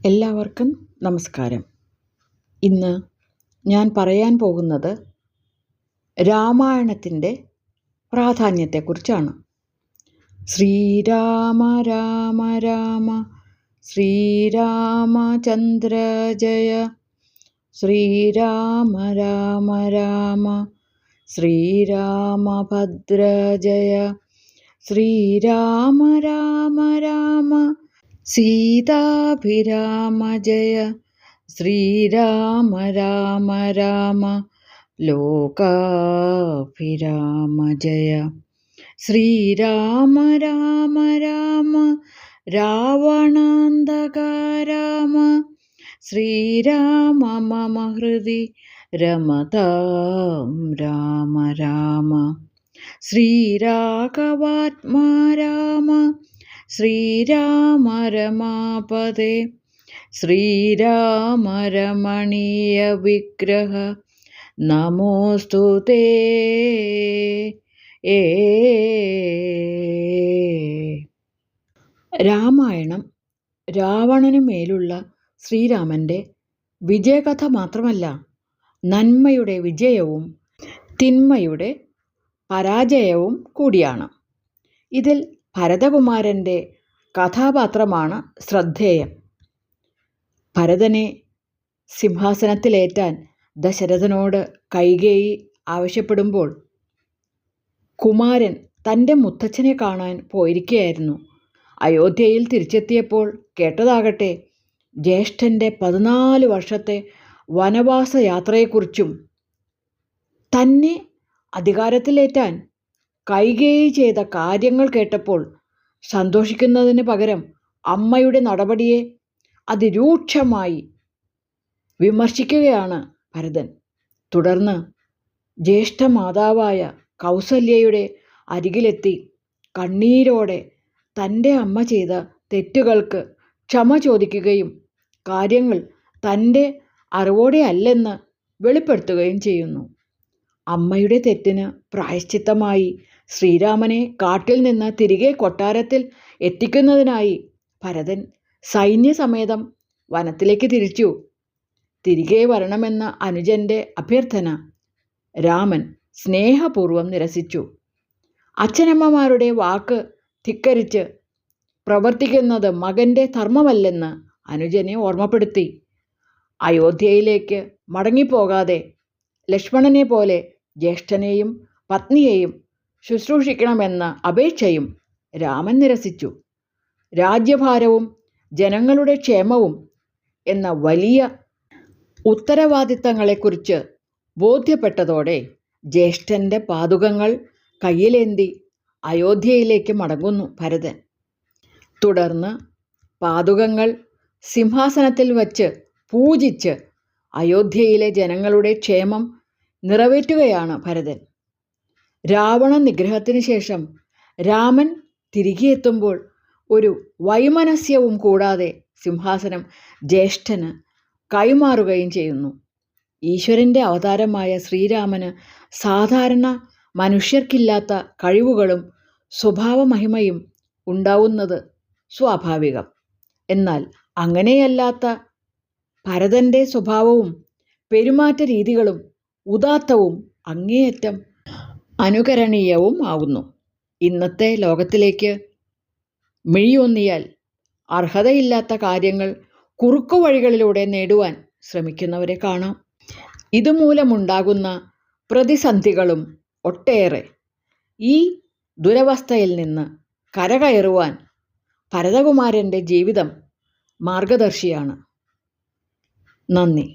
എല്ലാവർക്കും നമസ്കാരം. ഇന്ന് ഞാൻ പറയാൻ പോകുന്നത് രാമായണത്തിൻ്റെ പ്രാധാന്യത്തെക്കുറിച്ചാണ്. ശ്രീരാമ രാമ രാമ ശ്രീരാമചന്ദ്ര ജയ, ശ്രീരാമ രാമ രാമ ശ്രീരാമഭദ്ര ജയ, ശ്രീരാമ രാമ രാമ സീതാഭിരാമ ജയ, ശ്രീരാമ രാമ രാമ ലോകാഭിരാമ ജയ, ശ്രീരാമ രാമ രാമ രാവണാന്തക രാമ, ശ്രീരാമ മമ ഹൃദി രമതാം രാമ രാമ, ശ്രീരാഘവാത്മാ രാമ, ശ്രീരാമ രമാപദേ, ശ്രീരാമ രമണീയ വിഗ്രഹ നമോസ്തുതേ. രാമായണം രാവണനു മേലുള്ള ശ്രീരാമൻ്റെ വിജയകഥ മാത്രമല്ല, നന്മയുടെ വിജയവും തിന്മയുടെ പരാജയവും കൂടിയാണ്. ഇതിൽ ഭരതകുമാരൻ്റെ കഥാപാത്രമാണ് ശ്രദ്ധേയം. ഭരതനെ സിംഹാസനത്തിലേറ്റാൻ ദശരഥനോട് കൈകേയി ആവശ്യപ്പെടുമ്പോൾ കുമാരൻ തൻ്റെ മുത്തച്ഛനെ കാണാൻ പോയിരിക്കുകയായിരുന്നു. അയോധ്യയിൽ തിരിച്ചെത്തിയപ്പോൾ കേട്ടതാകട്ടെ ജ്യേഷ്ഠൻ്റെ 14 വർഷത്തെ വനവാസ യാത്രയെക്കുറിച്ചും തന്നെ അധികാരത്തിലേറ്റാൻ കൈകേയി ചെയ്ത കാര്യങ്ങൾ കേട്ടപ്പോൾ സന്തോഷിക്കുന്നതിന് പകരം അമ്മയുടെ നടപടിയെ അതിരൂക്ഷമായി വിമർശിക്കുകയാണ് ഭരതൻ. തുടർന്ന് ജ്യേഷ്ഠമാതാവായ കൗസല്യയുടെ അരികിലെത്തി കണ്ണീരോടെ തൻ്റെ അമ്മ ചെയ്ത തെറ്റുകൾക്ക് ക്ഷമ ചോദിക്കുകയും കാര്യങ്ങൾ തൻ്റെ അറിവോടെ അല്ലെന്ന് വെളിപ്പെടുത്തുകയും ചെയ്യുന്നു. അമ്മയുടെ തെറ്റിന് പ്രായശ്ചിത്തമായി ശ്രീരാമനെ കാട്ടിൽ നിന്ന് തിരികെ കൊട്ടാരത്തിൽ എത്തിക്കുന്നതിനായി ഭരതൻ സൈന്യസമേതം വനത്തിലേക്ക് തിരിച്ചു. തിരികെ വരണമെന്ന അനുജൻ്റെ അഭ്യർത്ഥന രാമൻ സ്നേഹപൂർവ്വം നിരസിച്ചു. അച്ഛനമ്മമാരുടെ വാക്ക് ധിക്കരിച്ച് പ്രവർത്തിക്കുന്നത് മകൻ്റെ ധർമ്മമല്ലെന്ന് അനുജനെ ഓർമ്മപ്പെടുത്തി. അയോധ്യയിലേക്ക് മടങ്ങിപ്പോകാതെ ലക്ഷ്മണനെ പോലെ ജ്യേഷ്ഠനെയും പത്നിയെയും ശുശ്രൂഷിക്കണമെന്ന അപേക്ഷയും രാമൻ നിരസിച്ചു. രാജ്യഭാരവും ജനങ്ങളുടെ ക്ഷേമവും എന്ന വലിയ ഉത്തരവാദിത്തങ്ങളെക്കുറിച്ച് ബോധ്യപ്പെട്ടതോടെ ജ്യേഷ്ഠൻ്റെ പാദുകങ്ങൾ കയ്യിലേന്തി അയോധ്യയിലേക്ക് മടങ്ങുന്നു ഭരതൻ. തുടർന്ന് പാദുകങ്ങൾ സിംഹാസനത്തിൽ വച്ച് പൂജിച്ച് അയോധ്യയിലെ ജനങ്ങളുടെ ക്ഷേമം നിറവേറ്റുകയാണ് ഭരതൻ. രാവണ നിഗ്രഹത്തിന് ശേഷം രാമൻ തിരികെ എത്തുമ്പോൾ ഒരു വൈമനസ്യവും കൂടാതെ സിംഹാസനം ജ്യേഷ്ഠന് കൈമാറുകയും ചെയ്യുന്നു. ഈശ്വരൻ്റെ അവതാരമായ ശ്രീരാമന് സാധാരണ മനുഷ്യർക്കില്ലാത്ത കഴിവുകളും സ്വഭാവമഹിമയും ഉണ്ടാവുന്നത് സ്വാഭാവികം. എന്നാൽ അങ്ങനെയല്ലാത്ത ഭരതൻ്റെ സ്വഭാവവും പെരുമാറ്റ രീതികളും ഉദാത്തവും അങ്ങേയറ്റം അനുകരണീയവും ആകുന്നു. ഇന്നത്തെ ലോകത്തിലേക്ക് മിഴിയൊന്നിയാൽ അർഹതയില്ലാത്ത കാര്യങ്ങൾ കുറുക്കുവഴികളിലൂടെ നേടുവാൻ ശ്രമിക്കുന്നവരെ കാണാം. ഇതുമൂലമുണ്ടാകുന്ന പ്രതിസന്ധികളും ഒട്ടേറെ. ഈ ദുരവസ്ഥയിൽ നിന്ന് കരകയറുവാൻ ഭരതകുമാരൻ്റെ ജീവിതം മാർഗദർശിയാണ്. നന്ദി.